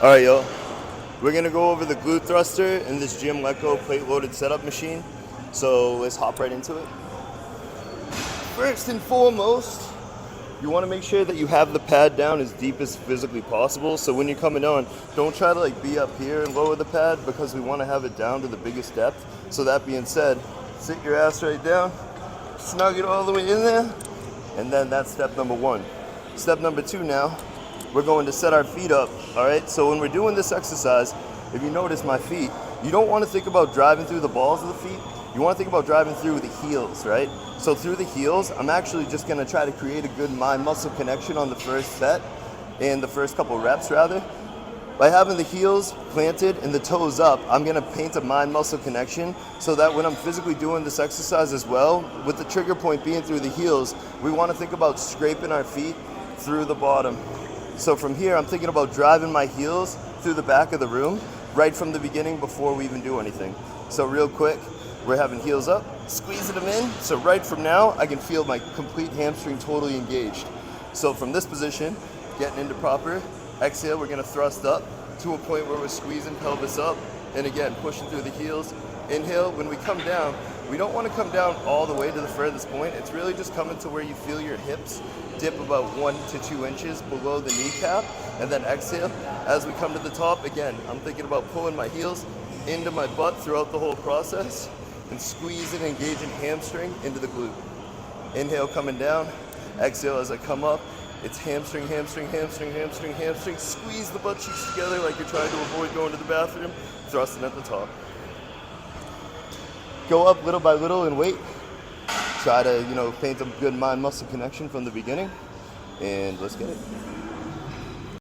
All right, yo. We're gonna go over the glute thruster in this Gymleco plate-loaded setup machine. So let's hop right into it. First and foremost, you want to make sure that you have the pad down as deep as physically possible. So when you're coming on, don't try to be up here and lower the pad because we want to have it down to the biggest depth. So that being said, sit your ass right down, snug it all the way in there, and then that's step number one. Step number two now, we're going to set our feet up, all right? So when we're doing this exercise, if you notice my feet, you don't want to think about driving through the balls of the feet. You want to think about driving through the heels, right? So through the heels, I'm actually just going to try to create a good mind-muscle connection on the first set and the first couple reps, rather. By having the heels planted and the toes up, I'm going to paint a mind-muscle connection so that when I'm physically doing this exercise as well, with the trigger point being through the heels, we want to think about scraping our feet through the bottom. So from here, I'm thinking about driving my heels through the back of the room right from the beginning before we even do anything. So real quick, we're having heels up, squeezing them in. So right from now, I can feel my complete hamstring totally engaged. So from this position, getting into proper exhale, we're gonna thrust up to a point where we're squeezing pelvis up. And again, pushing through the heels. Inhale, when we come down, we don't wanna come down all the way to the furthest point. It's really just coming to where you feel your hips dip about 1 to 2 inches below the kneecap, and then exhale. As we come to the top, again, I'm thinking about pulling my heels into my butt throughout the whole process and squeezing, engaging hamstring into the glute. Inhale, coming down. Exhale as I come up. It's hamstring, hamstring, hamstring, hamstring, hamstring. Squeeze the butt cheeks together like you're trying to avoid going to the bathroom. Thrusting at the top. Go up little by little and wait. Try to, paint a good mind-muscle connection from the beginning. And let's get it.